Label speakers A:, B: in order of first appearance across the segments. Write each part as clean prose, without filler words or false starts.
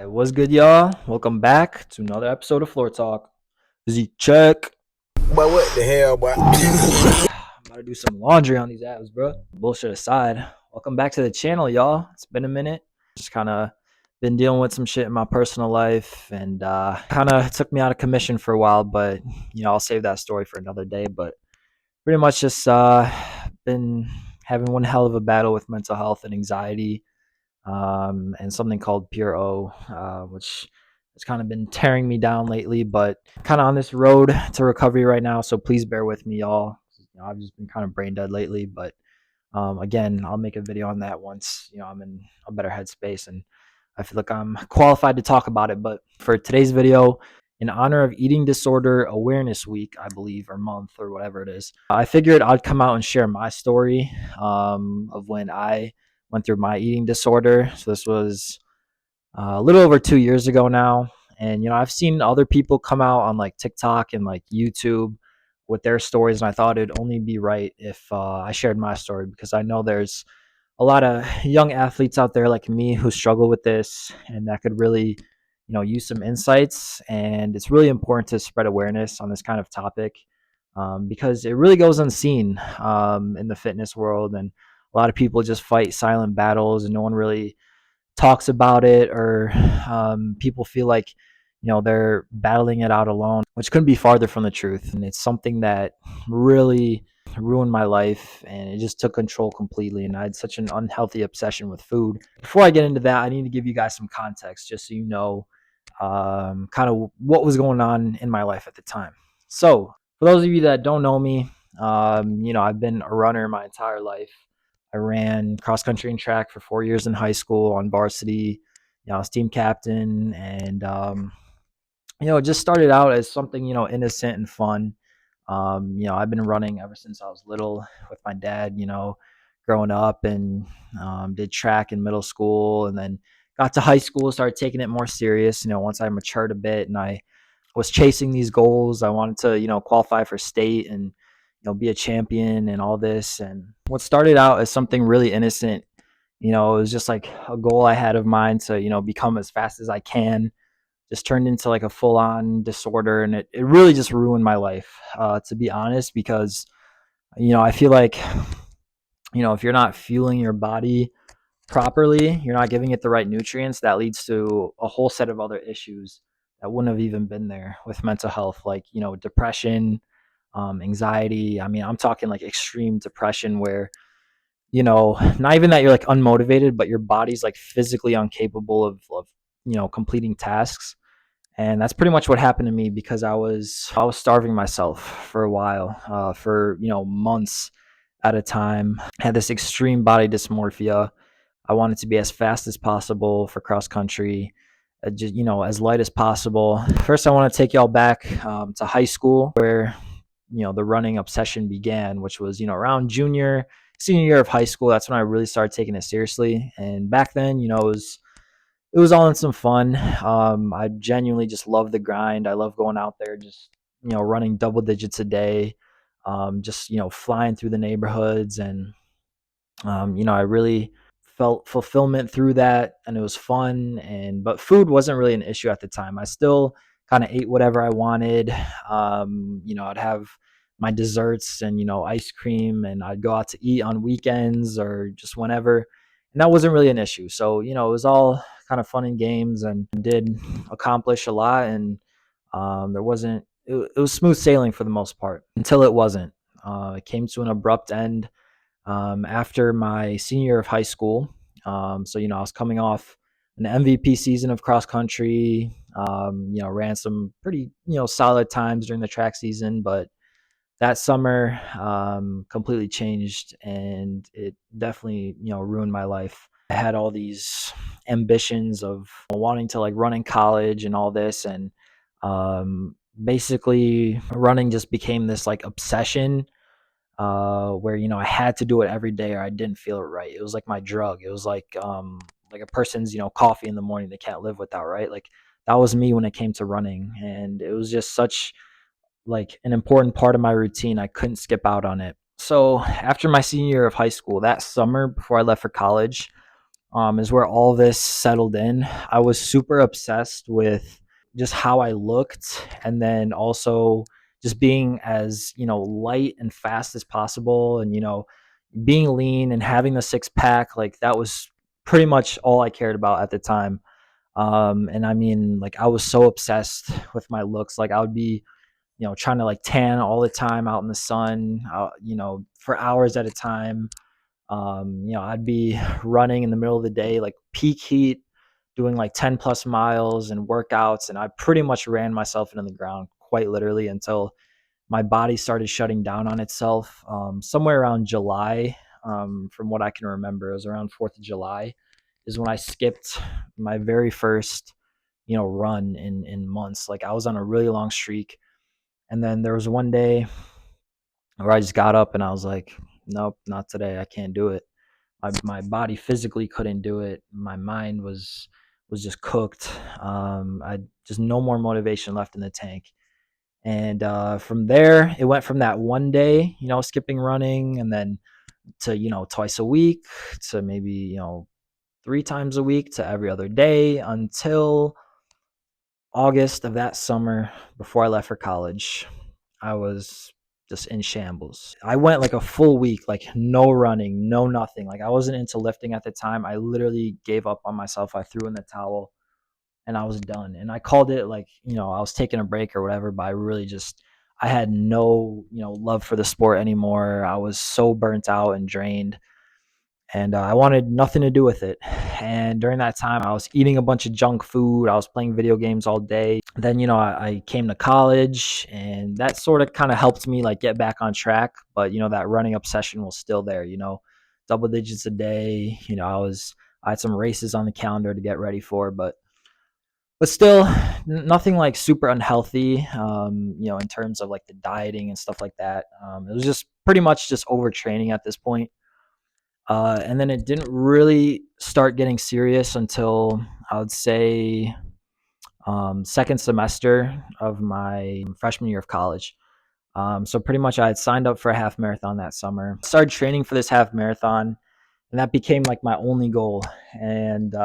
A: What's good, y'all? Welcome back to another episode of Floor Talk. Z check.
B: But what the hell, boy?
A: I'm about to do some laundry on these abs, bro. Bullshit aside, welcome back to the channel, y'all. It's been a minute. Just kind of been dealing with some shit in my personal life, and kind of took me out of commission for a while. But I'll save that story for another day. But pretty much just been having one hell of a battle with mental health and anxiety, and something called Pure O, which has kind of been tearing me down lately, but kind of on this road to recovery right now. So please bear with me, y'all. I've just been kind of brain dead lately, but again, I'll make a video on that once I'm in a better headspace and I feel like I'm qualified to talk about it. But for today's video, in honor of Eating Disorder Awareness Week, I believe, or month, or whatever it is, I figured I'd come out and share my story of when I went through my eating disorder. So this was a little over 2 years ago now. And, I've seen other people come out on like TikTok and like YouTube with their stories. And I thought it'd only be right if I shared my story, because I know there's a lot of young athletes out there like me who struggle with this and that could really, use some insights. And it's really important to spread awareness on this kind of topic, because it really goes unseen in the fitness world. And a lot of people just fight silent battles and no one really talks about it, or people feel like they're battling it out alone, which couldn't be farther from the truth. And it's something that really ruined my life, and it just took control completely, and I had such an unhealthy obsession with food. Before I get into that, I need to give you guys some context just so you know kind of what was going on in my life at the time. So for those of you that don't know me, I've been a runner my entire life. I ran cross country and track for 4 years in high school on varsity. I was team captain, and it just started out as something innocent and fun. I've been running ever since I was little with my dad. Growing up, and did track in middle school, and then got to high school, started taking it more serious. Once I matured a bit, and I was chasing these goals. I wanted to, qualify for state and, be a champion and all this. And what started out as something really innocent, it was just like a goal I had of mine to, become as fast as I can, just turned into like a full on disorder. And it really just ruined my life, to be honest, because, I feel like, if you're not fueling your body properly, you're not giving it the right nutrients, that leads to a whole set of other issues that wouldn't have even been there with mental health, like, depression, anxiety. I mean, I'm talking like extreme depression where, not even that you're like unmotivated, but your body's like physically incapable of completing tasks. And that's pretty much what happened to me, because I was starving myself for a while, for months at a time. I had this extreme body dysmorphia. I wanted to be as fast as possible for cross country, just, as light as possible. First, I want to take y'all back to high school, where the running obsession began, which was around senior year of high school. That's when I really started taking it seriously. And back then, it was all in some fun. I genuinely just love the grind. I love going out there, just running double digits a day, just flying through the neighborhoods. And I really felt fulfillment through that, and it was fun. And but food wasn't really an issue at the time. I still kind of ate whatever I wanted. I'd have my desserts and ice cream, and I'd go out to eat on weekends or just whenever, and that wasn't really an issue. So it was all kind of fun and games, and did accomplish a lot. And there wasn't it was smooth sailing for the most part, until it wasn't. It came to an abrupt end after my senior year of high school. So I was coming off an MVP season of cross country. Ran some pretty solid times during the track season, but that summer completely changed, and it definitely ruined my life. I had all these ambitions of wanting to like run in college and all this, and basically running just became this like obsession, where I had to do it every day or I didn't feel it right. It was like my drug. It was like a person's coffee in the morning they can't live without, right? Like that was me when it came to running, and it was just such like an important part of my routine. I couldn't skip out on it. So after my senior year of high school, that summer before I left for college, is where all this settled in. I was super obsessed with just how I looked, and then also just being as, light and fast as possible, and, being lean and having the six pack. Like, that was pretty much all I cared about at the time. And I mean, like, I was so obsessed with my looks. Like, I would be, trying to like tan all the time out in the sun, for hours at a time. I'd be running in the middle of the day, like peak heat, doing like 10 plus miles and workouts. And I pretty much ran myself into the ground, quite literally, until my body started shutting down on itself. Somewhere around July, from what I can remember, it was around 4th of July, is when I skipped my very first, run in months. Like, I was on a really long streak. And then there was one day where I just got up and I was like, nope, not today. I can't do it. My body physically couldn't do it. My mind was just cooked. I just no more motivation left in the tank. And from there, it went from that one day, skipping running, and then to, twice a week, to maybe, 3 times a week, to every other day, until August of that summer before I left for college. I was just in shambles. I went like a full week, like no running, no nothing. Like, I wasn't into lifting at the time. I literally gave up on myself. I threw in the towel and I was done. And I called it like, I was taking a break or whatever, but I really just, I had no, love for the sport anymore. I was so burnt out and drained, and I wanted nothing to do with it. And during that time, I was eating a bunch of junk food. I was playing video games all day. Then, I came to college, and that sort of kind of helped me like get back on track. But, that running obsession was still there, double digits a day. I had some races on the calendar to get ready for, but still nothing like super unhealthy, in terms of like the dieting and stuff like that. It was just pretty much just overtraining at this point. And then it didn't really start getting serious until, I would say, second semester of my freshman year of college. So pretty much I had signed up for a half marathon that summer, started training for this half marathon, and that became like my only goal. And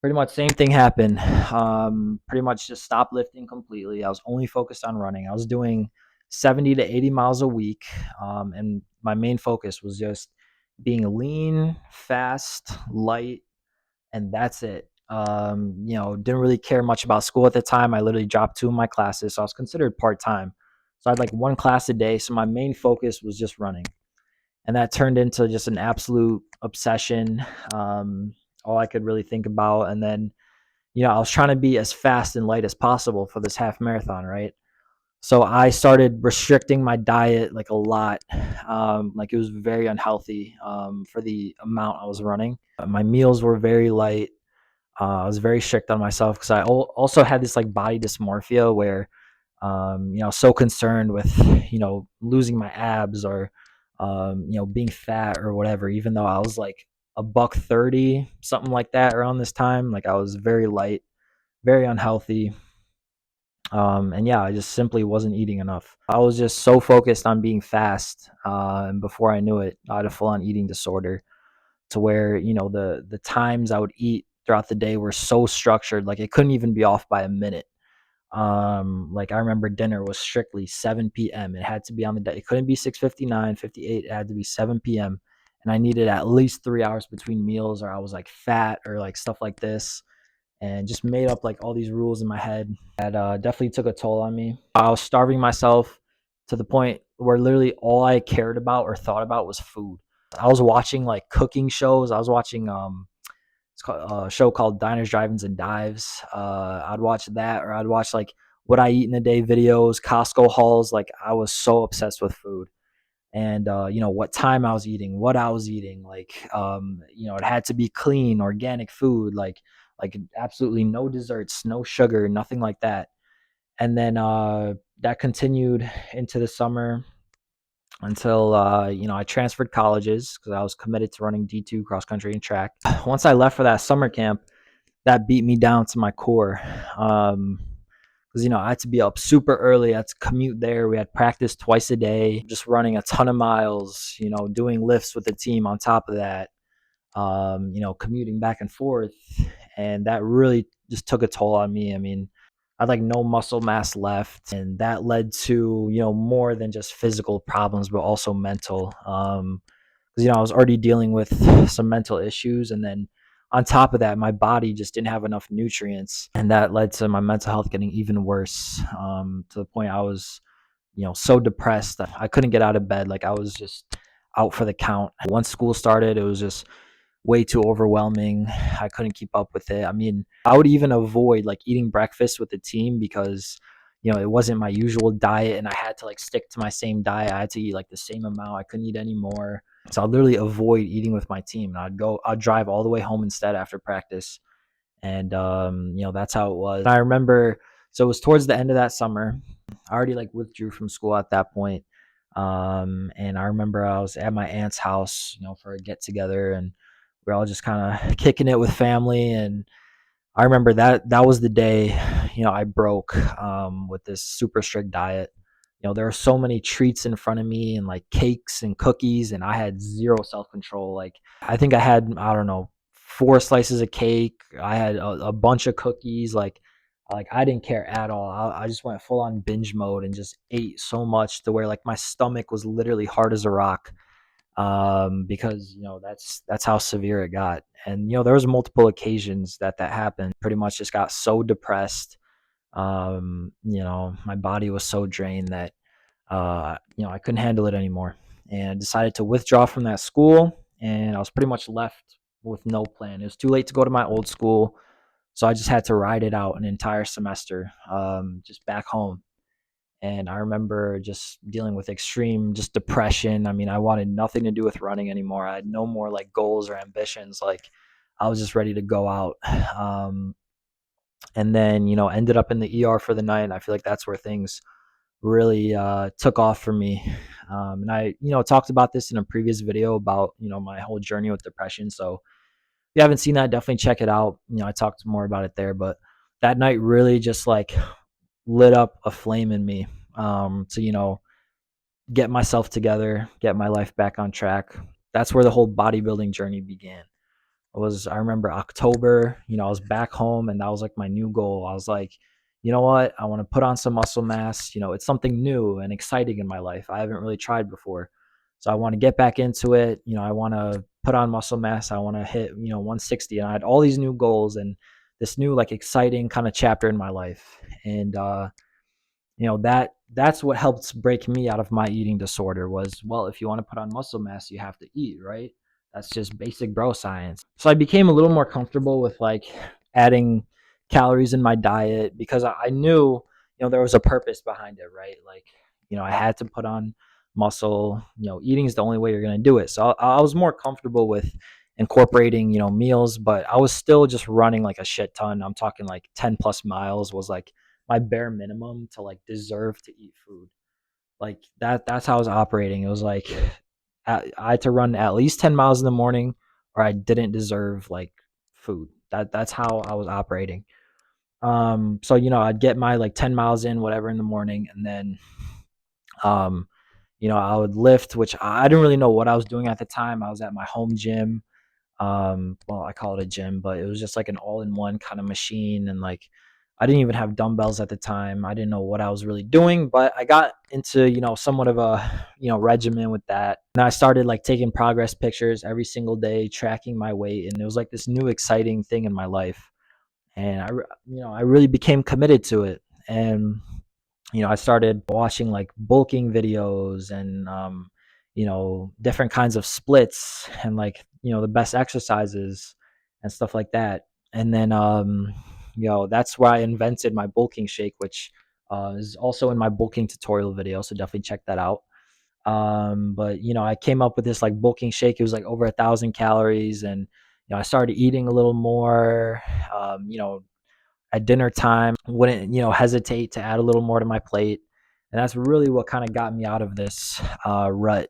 A: pretty much same thing happened. Pretty much just stopped lifting completely. I was only focused on running. I was doing 70 to 80 miles a week. And my main focus was just being lean, fast, light, and that's it. Didn't really care much about school at the time. I literally dropped 2 of my classes, so I was considered part time. So I had like 1 class a day. So my main focus was just running, and that turned into just an absolute obsession. All I could really think about. And then, I was trying to be as fast and light as possible for this half marathon, right? So I started restricting my diet like a lot. Like, it was very unhealthy, for the amount I was running. My meals were very light. I was very strict on myself because I also had this like body dysmorphia where, so concerned with, losing my abs, or, being fat or whatever, even though I was like a buck 30, something like that around this time. Like, I was very light, very unhealthy. And yeah, I just simply wasn't eating enough. I was just so focused on being fast. And before I knew it, I had a full on eating disorder, to where, the times I would eat throughout the day were so structured, like it couldn't even be off by a minute. Like, I remember dinner was strictly 7 p.m. It had to be on the day. It couldn't be 6:59, 58. It had to be 7 p.m. And I needed at least 3 hours between meals, or I was like fat, or like stuff like this. And just made up like all these rules in my head that definitely took a toll on me. I was starving myself to the point where literally all I cared about or thought about was food. I was watching like cooking shows. I was watching it's called a show called Diners, Drive-ins, and Dives. I'd watch that, or I'd watch like what I eat in a day videos, Costco hauls. Like, I was so obsessed with food, and what time I was eating, what I was eating. Like, it had to be clean, organic food. Like absolutely no desserts, no sugar, nothing like that. And then that continued into the summer until I transferred colleges because I was committed to running D2 cross country and track. Once I left for that summer camp, that beat me down to my core. Because I had to be up super early. I had to commute there. We had practice twice a day, just running a ton of miles. Doing lifts with the team on top of that. commuting back and forth. And that really just took a toll on me. I mean, I had like no muscle mass left, and that led to, more than just physical problems, but also mental. Because, I was already dealing with some mental issues. And then on top of that, my body just didn't have enough nutrients. And that led to my mental health getting even worse, to the point I was, so depressed that I couldn't get out of bed. Like I was just out for the count. Once school started, it was just way too overwhelming. I couldn't keep up with it. I mean, I would even avoid like eating breakfast with the team because, it wasn't my usual diet and I had to like stick to my same diet. I had to eat like the same amount. I couldn't eat any more. So I'd literally avoid eating with my team. And I'd drive all the way home instead after practice. And, that's how it was. And I remember, so it was towards the end of that summer. I already like withdrew from school at that point. And I remember I was at my aunt's house, for a get together, and we're all just kind of kicking it with family. And I remember that was the day, I broke, with this super strict diet. There were so many treats in front of me and like cakes and cookies, and I had zero self control. Like I think I had, I don't know, 4 slices of cake. I had a bunch of cookies. Like I didn't care at all. I just went full on binge mode and just ate so much to where like my stomach was literally hard as a rock, because that's how severe it got. And there was multiple occasions that happened. Pretty much just got so depressed. My body was so drained that I couldn't handle it anymore, and decided to withdraw from that school. And I was pretty much left with no plan. It was too late to go to my old school, so I just had to ride it out an entire semester, just back home. And I remember just dealing with extreme just depression. I mean, I wanted nothing to do with running anymore. I had no more like goals or ambitions. Like I was just ready to go out. Um, and then, ended up in the ER for the night. And I feel like that's where things really took off for me. And I, talked about this in a previous video about, my whole journey with depression. So if you haven't seen that, definitely check it out. I talked more about it there, but that night really just like lit up a flame in me, to, get myself together, get my life back on track. That's where the whole bodybuilding journey began. I remember October, I was back home, and that was like my new goal. I was like, you know what? I want to put on some muscle mass. It's something new and exciting in my life. I haven't really tried before. So I want to get back into it. I want to put on muscle mass. I want to hit, 160. And I had all these new goals and this new like exciting kind of chapter in my life. And that's what helped break me out of my eating disorder was, well, if you want to put on muscle mass, you have to eat, right? That's just basic bro science. So I became a little more comfortable with like adding calories in my diet because I knew, there was a purpose behind it, right? Like, I had to put on muscle. Eating is the only way you're going to do it. So I was more comfortable with incorporating, meals, but I was still just running like a shit ton. I'm talking like 10 plus miles was like my bare minimum to like deserve to eat food. Like that's how I was operating. It was like I had to run at least 10 miles in the morning or I didn't deserve like food. That's how I was operating. So I'd get my like 10 miles in whatever in the morning, and then um I would lift, which I didn't really know what I was doing at the time. I was at my home gym. Well, I call it a gym, but it was just like an all-in-one kind of machine. And like I didn't even have dumbbells at the time. I didn't know what I was really doing, but I got into, somewhat of a, regimen with that. And I started like taking progress pictures every single day, tracking my weight. And it was like this new exciting thing in my life. And I really became committed to it. And, I started watching like bulking videos and, different kinds of splits and like, the best exercises and stuff like that. And then, that's where I invented my bulking shake, which is also in my bulking tutorial video. So definitely check that out. But I came up with this like bulking shake. It was like over 1,000 calories, and I started eating a little more. At dinner time, wouldn't hesitate to add a little more to my plate, and that's really what kind of got me out of this rut.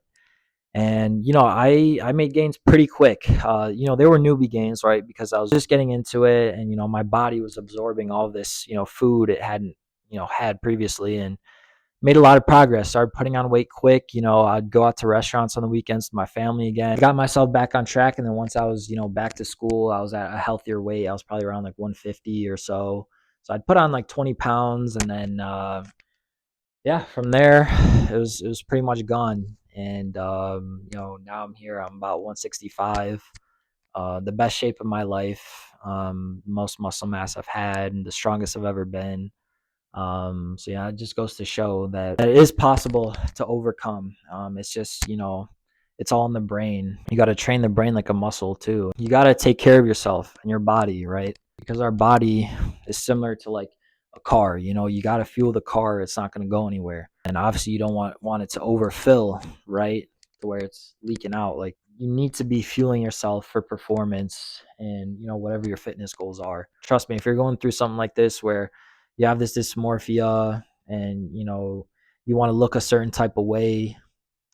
A: And I made gains pretty quick. They were newbie gains, right? Because I was just getting into it, and my body was absorbing all this food it hadn't had previously. And made a lot of progress. Started putting on weight quick. I'd go out to restaurants on the weekends with my family again. Got myself back on track. And then once I was, back to school, I was at a healthier weight. I was probably around like 150 or so. So I'd put on like 20 pounds, and then yeah, from there it was pretty much gone. And now I'm here. I'm about 165. The best shape of my life, most muscle mass I've had, and the strongest I've ever been. So yeah, it just goes to show that it is possible to overcome. It's just, it's all in the brain. You got to train the brain like a muscle too. You got to take care of yourself and your body, right? Because our body is similar to like a car. You got to fuel the car. It's not going to go anywhere. And obviously you don't want it to overfill, right? To where it's leaking out. Like, you need to be fueling yourself for performance and, whatever your fitness goals are. Trust me, if you're going through something like this where you have this dysmorphia and, you want to look a certain type of way,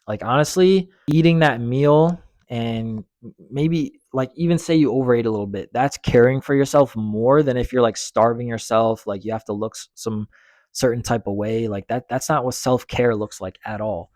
A: like, honestly, eating that meal and maybe like even say you overate a little bit, that's caring for yourself more than if you're like starving yourself, like you have to look some certain type of way. Like that's not what self-care looks like at all.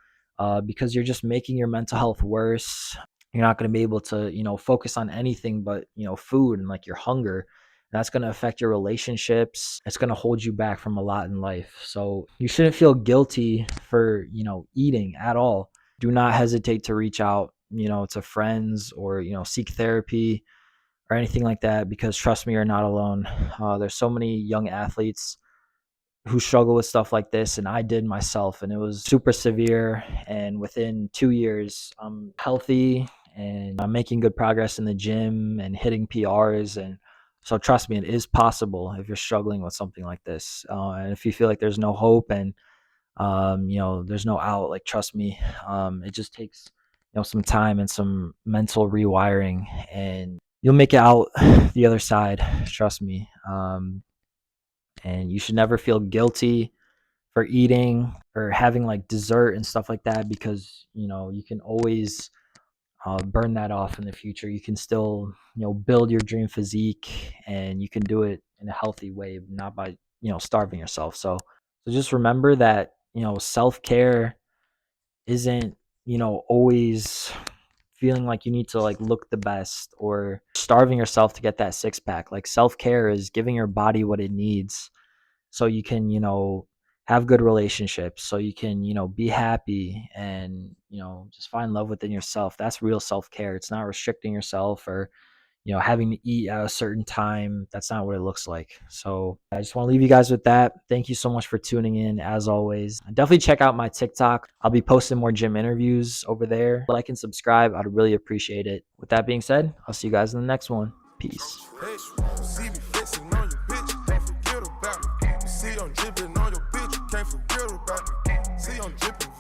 A: Because you're just making your mental health worse. You're not going to be able to, focus on anything but, food and like your hunger. That's going to affect your relationships. It's going to hold you back from a lot in life. So you shouldn't feel guilty for, eating at all. Do not hesitate to reach out, to friends or, seek therapy or anything like that, because trust me, you're not alone. There's so many young athletes who struggle with stuff like this, and I did myself, and it was super severe. And within 2 years, I'm healthy and I'm making good progress in the gym and hitting PRs. And so trust me, it is possible if you're struggling with something like this. And if you feel like there's no hope and there's no out, like, trust me, it just takes some time and some mental rewiring, and you'll make it out the other side. Trust me. And you should never feel guilty for eating or having like dessert and stuff like that, because you can always burn that off in the future. You can still build your dream physique, and you can do it in a healthy way, not by starving yourself. So just remember that self-care isn't always feeling like you need to like look the best or starving yourself to get that six pack. Like, self-care is giving your body what it needs so you can have good relationships, so you can be happy and just find love within yourself. That's real self-care. It's not restricting yourself or having to eat at a certain time. That's not what it looks like. So I just want to leave you guys with that. Thank you so much for tuning in. As always, definitely check out my TikTok. I'll be posting more gym interviews over there. Like and subscribe, I'd really appreciate it. With that being said, I'll see you guys in the next one. Peace.
C: See, I'm dripping on your bitch, you can't forget about me. See, I'm dripping